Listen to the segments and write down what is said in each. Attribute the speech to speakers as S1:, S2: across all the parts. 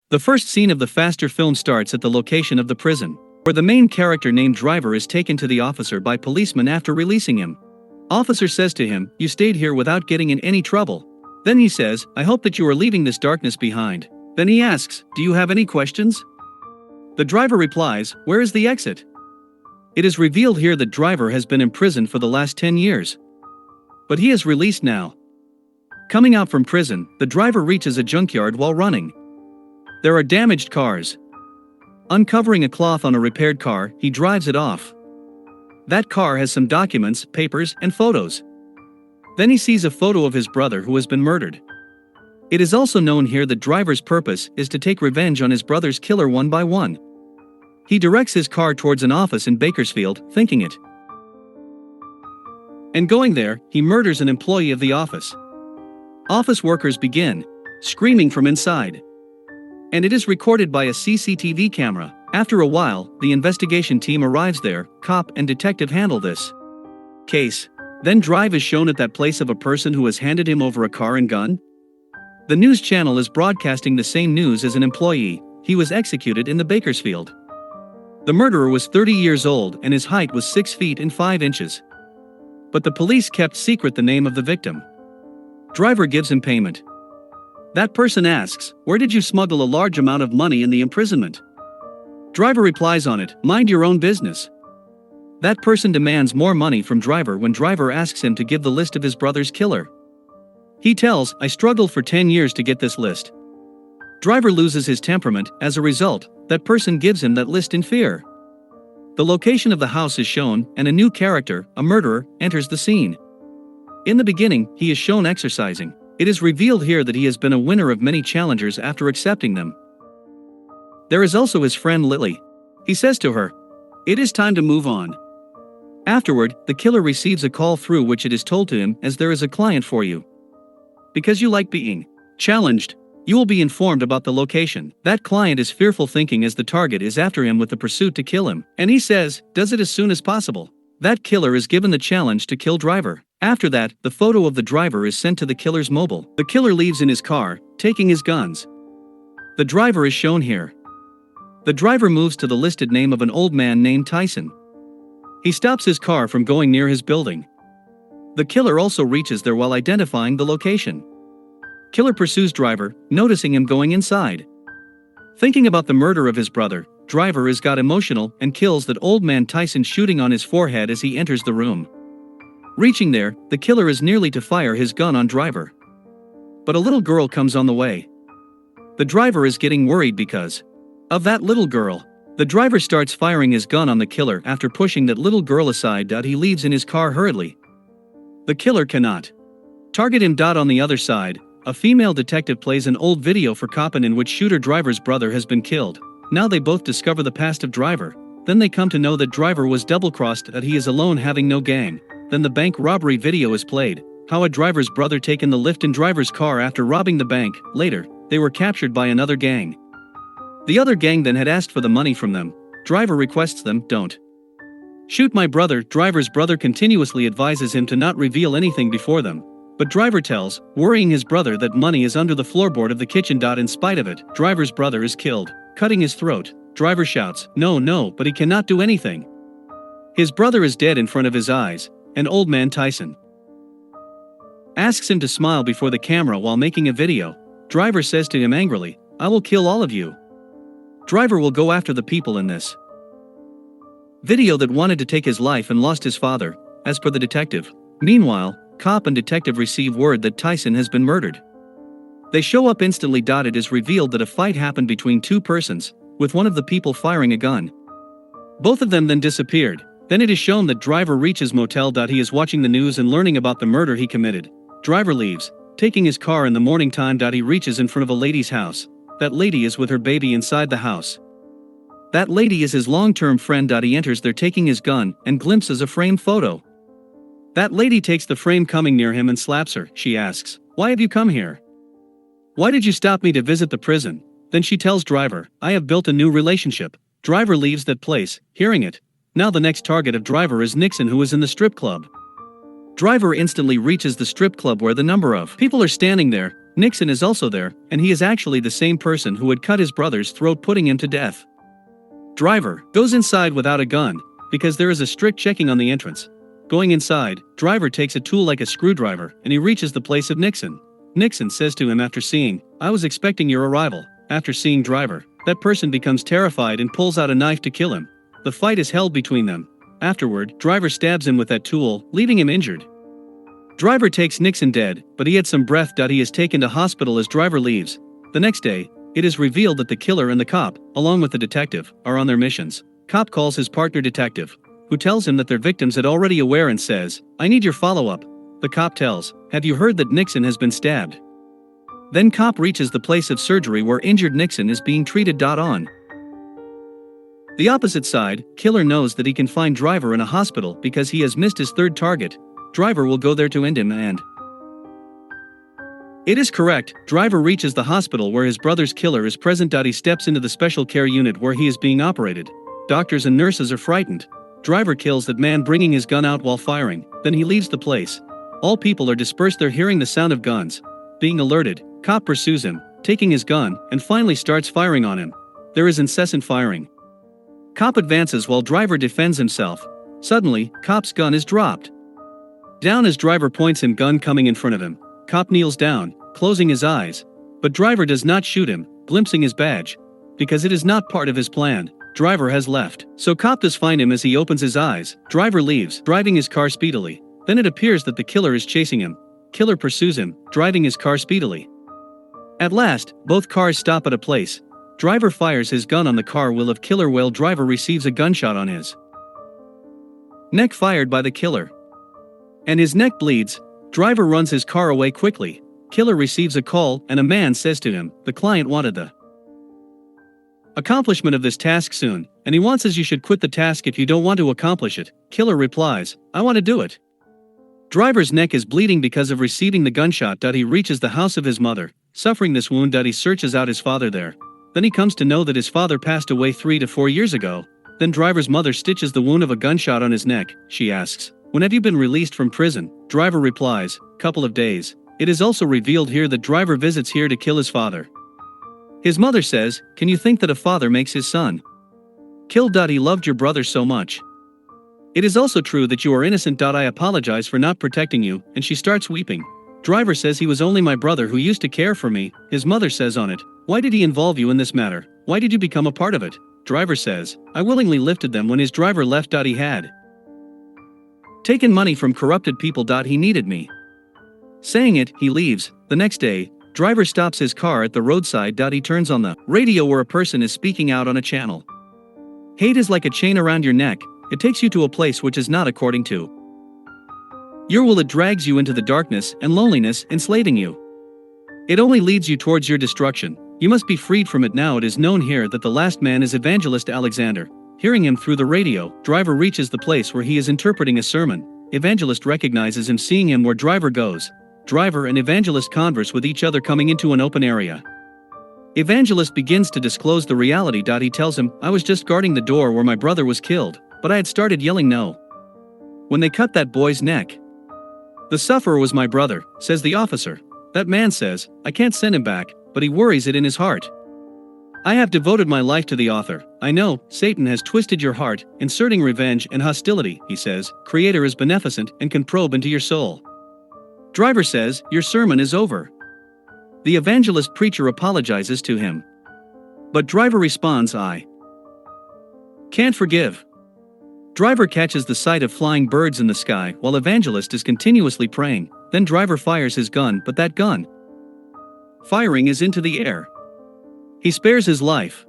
S1: The first scene of the faster film starts at the location of the prison, where the main character named Driver is taken to the officer by policemen after releasing him. Officer says to him, "You stayed here without getting in any trouble." Then he says, "I hope that you are leaving this darkness behind." Then he asks, "Do you have any questions?" The driver replies, "Where is the exit?" It is revealed here that Driver has been imprisoned for the last 10 years. But he is released now. Coming out from prison, the driver reaches a junkyard while running. There are damaged cars. Uncovering a cloth on a repaired car, he drives it off. That car has some documents, papers, and photos. Then he sees a photo of his brother who has been murdered. It is also known here that Driver's purpose is to take revenge on his brother's killer one by one. He directs his car towards an office in Bakersfield, thinking it. And going there, he murders an employee of the office. Office workers begin screaming from inside. And it is recorded by a CCTV camera. After a while, the investigation team arrives there. Cop and detective handle this case. Then Drive is shown at that place of a person who has handed him over a car and gun. The news channel is broadcasting the same news as an employee. He was executed in the Bakersfield. The murderer was 30 years old and his height was 6 feet and 5 inches. But the police kept secret the name of the victim. Driver gives him payment. That person asks, "Where did you smuggle a large amount of money in the imprisonment?" Driver replies on it, "Mind your own business." That person demands more money from Driver when Driver asks him to give the list of his brother's killer. He tells, "I struggled for 10 years to get this list." Driver loses his temperament. As a result, that person gives him that list in fear. The location of the house is shown, and a new character, a murderer, enters the scene. In the beginning, he is shown exercising. It is revealed here that he has been a winner of many challengers after accepting them. There is also his friend Lily. He says to her, "It is time to move on." Afterward, the killer receives a call through which it is told to him as there is a client for you. Because you like being challenged, you will be informed about the location. That client is fearful, thinking as the target is after him with the pursuit to kill him, and he says, "Does it as soon as possible." That killer is given the challenge to kill Driver. After that, the photo of the driver is sent to the killer's mobile. The killer leaves in his car, taking his guns. The driver is shown here. The driver moves to the listed name of an old man named Tyson. He stops his car from going near his building. The killer also reaches there while identifying the location. Killer pursues Driver, noticing him going inside. Thinking about the murder of his brother, Driver is got emotional and kills that old man Tyson, shooting on his forehead as he enters the room. Reaching there, the killer is nearly to fire his gun on Driver. But a little girl comes on the way. The driver is getting worried because of that little girl. The driver starts firing his gun on the killer after pushing that little girl aside. He leaves in his car hurriedly. The killer cannot target him. On the other side, a female detective plays an old video for Coppin in which shooter Driver's brother has been killed. Now they both discover the past of Driver. Then they come to know that Driver was double-crossed, that he is alone having no gang. Then the bank robbery video is played. How a Driver's brother taken the lift in Driver's car after robbing the bank. Later, they were captured by another gang. The other gang then had asked for the money from them. Driver requests them, "Don't shoot my brother." Driver's brother continuously advises him to not reveal anything before them. But Driver tells, worrying his brother, that money is under the floorboard of the kitchen. In spite of it, Driver's brother is killed, cutting his throat. Driver shouts, "No," but he cannot do anything. His brother is dead in front of his eyes, and old man Tyson asks him to smile before the camera while making a video. Driver says to him angrily, "I will kill all of you." Driver will go after the people in this video that wanted to take his life and lost his father, as per the detective. Meanwhile, cop and detective receive word that Tyson has been murdered. They show up instantly. It is revealed that a fight happened between two persons, with one of the people firing a gun. Both of them then disappeared. Then it is shown that Driver reaches motel. He is watching the news and learning about the murder he committed. Driver leaves, taking his car in the morning time. He reaches in front of a lady's house. That lady is with her baby inside the house. That lady is his long-term friend. He enters there taking his gun and glimpses a framed photo. That lady takes the frame, coming near him, and slaps her. She asks, "Why have you come here? Why did you stop me to visit the prison?" Then she tells Driver, "I have built a new relationship." Driver leaves that place, hearing it. Now the next target of Driver is Nixon, who is in the strip club. Driver instantly reaches the strip club where the number of people are standing there. Nixon is also there, and he is actually the same person who had cut his brother's throat, putting him to death. Driver goes inside without a gun, because there is a strict checking on the entrance. Going inside, Driver takes a tool like a screwdriver, and he reaches the place of Nixon. Nixon says to him after seeing, "I was expecting your arrival." After seeing Driver, that person becomes terrified and pulls out a knife to kill him. The fight is held between them. Afterward, Driver stabs him with that tool, leaving him injured. Driver takes Nixon dead, but he had some breath. He is taken to hospital as Driver leaves. The next day, it is revealed that the killer and the cop, along with the detective, are on their missions. Cop calls his partner detective, who tells him that their victims had already aware and says, "I need your follow-up." The cop tells, "Have you heard that Nixon has been stabbed?" Then cop reaches the place of surgery where injured Nixon is being treated. On the opposite side, killer knows that he can find Driver in a hospital because he has missed his third target. Driver will go there to end him, and it is correct. Driver reaches the hospital where his brother's killer is present. He steps into the special care unit where he is being operated. Doctors and nurses are frightened. Driver kills that man, bringing his gun out while firing. Then he leaves the place. All people are dispersed. They're hearing the sound of guns. Being alerted, cop pursues him, taking his gun, and finally starts firing on him. There is incessant firing. Cop advances while Driver defends himself. Suddenly, cop's gun is dropped down as Driver points him, gun coming in front of him. Cop kneels down, closing his eyes. But Driver does not shoot him, glimpsing his badge. Because it is not part of his plan, Driver has left. So cop does find him as he opens his eyes. Driver leaves, driving his car speedily. Then it appears that the killer is chasing him. Killer pursues him, driving his car speedily. At last, both cars stop at a place. Driver fires his gun on the car wheel of killer while Driver receives a gunshot on his neck fired by the killer, and his neck bleeds. Driver runs his car away quickly. Killer receives a call, and a man says to him, the client wanted the accomplishment of this task soon, and he wants as you should quit the task if you don't want to accomplish it. Killer replies, "I want to do it." Driver's neck is bleeding because of receiving the gunshot. He reaches the house of his mother, suffering this wound. He searches out his father there. Then he comes to know that his father passed away 3 to 4 years ago. Then Driver's mother stitches the wound of a gunshot on his neck. She asks, "When have you been released from prison?" Driver replies, "Couple of days." It is also revealed here that Driver visits here to kill his father. His mother says, "Can you think that a father makes his son kill? He loved your brother so much. It is also true that you are innocent. I apologize for not protecting you," and she starts weeping. Driver says, "He was only my brother who used to care for me." His mother says on it, "Why did he involve you in this matter? Why did you become a part of it?" Driver says, "I willingly lifted them when his driver left. He had taken money from corrupted people. He needed me." Saying it, he leaves. The next day, Driver stops his car at the roadside. He turns on the radio where a person is speaking out on a channel. "Hate is like a chain around your neck. It takes you to a place which is not according to your will. It drags you into the darkness and loneliness, enslaving you. It only leads you towards your destruction. You must be freed from it now." It is known here that the last man is Evangelist Alexander. Hearing him through the radio, Driver reaches the place where he is interpreting a sermon. Evangelist recognizes him, seeing him where Driver goes. Driver and Evangelist converse with each other, coming into an open area. Evangelist begins to disclose the reality. He tells him, "I was just guarding the door where my brother was killed, but I had started yelling no when they cut that boy's neck. The sufferer was my brother," says the officer. That man says, "I can't send him back," but he worries it in his heart. "I have devoted my life to the author. I know, Satan has twisted your heart, inserting revenge and hostility," he says. "Creator is beneficent and can probe into your soul." Driver says, "Your sermon is over." The evangelist preacher apologizes to him. But Driver responds, "I can't forgive." Driver catches the sight of flying birds in the sky while Evangelist is continuously praying. Then Driver fires his gun, but that gun firing is into the air. He spares his life.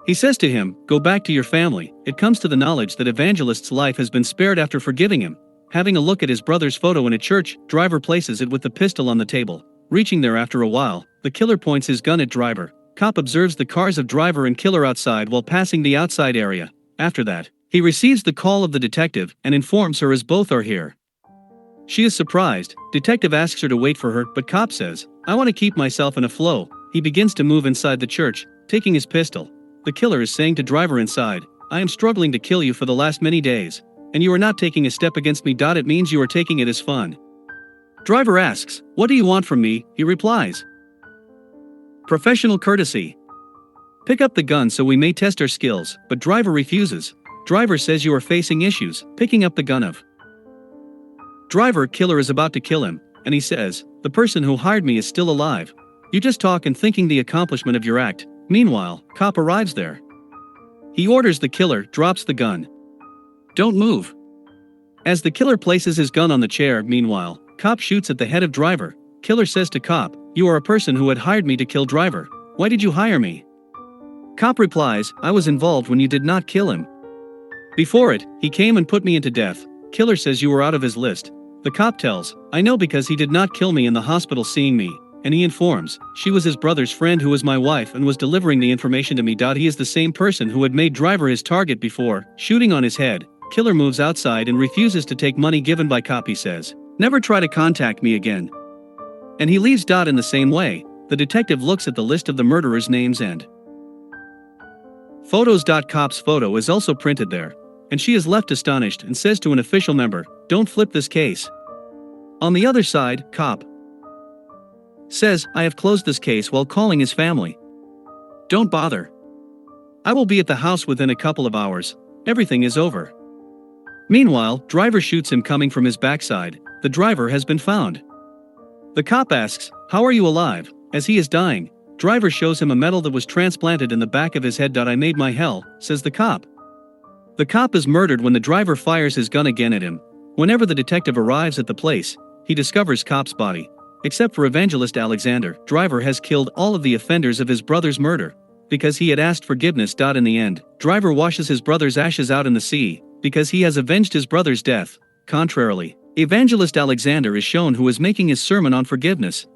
S1: He says to him, "Go back to your family." It comes to the knowledge that Evangelist's life has been spared after forgiving him. Having a look at his brother's photo in a church, Driver places it with the pistol on the table. Reaching there after a while, the killer points his gun at Driver. Cop observes the cars of Driver and killer outside while passing the outside area. After that, he receives the call of the detective and informs her as both are here. She is surprised. Detective asks her to wait for her, but cop says, "I want to keep myself in a flow." He begins to move inside the church, taking his pistol. The killer is saying to Driver inside, "I am struggling to kill you for the last many days, and you are not taking a step against me. It means you are taking it as fun." Driver asks, "What do you want from me?" He replies, "Professional courtesy. Pick up the gun so we may test our skills," but driver refuses. Driver says you are facing issues, picking up the gun of. Driver killer is about to kill him, and he says, "The person who hired me is still alive. You just talk and thinking the accomplishment of your act." Meanwhile, cop arrives there. He orders the killer, drops the gun. "Don't move." As the killer places his gun on the chair, meanwhile, cop shoots at the head of driver. Killer says to cop, "You are a person who had hired me to kill driver. Why did you hire me?" Cop replies, "I was involved when you did not kill him. Before it, he came and put me into death." Killer says you were out of his list. The cop tells, "I know because he did not kill me in the hospital seeing me," and he informs, "She was his brother's friend who was my wife and was delivering the information to me." He is the same person who had made driver his target before, shooting on his head. Killer moves outside and refuses to take money given by cop. He says, "Never try to contact me again." And he leaves. In the same way, the detective looks at the list of the murderers' names and photos. Cop's photo is also printed there, and she is left astonished and says to an official member, "Don't flip this case." On the other side, cop says, "I have closed this case," while calling his family. "Don't bother. I will be at the house within a couple of hours. Everything is over." Meanwhile, driver shoots him coming from his backside. The driver has been found. The cop asks, "How are you alive?" As he is dying, driver shows him a medal that was transplanted in the back of his head. "I made my hell," says the cop. The cop is murdered when the driver fires his gun again at him. Whenever the detective arrives at the place, he discovers cop's body. Except for Evangelist Alexander, driver has killed all of the offenders of his brother's murder, because he had asked forgiveness. In the end, driver washes his brother's ashes out in the sea, because he has avenged his brother's death. Contrarily, Evangelist Alexander is shown who is making his sermon on forgiveness.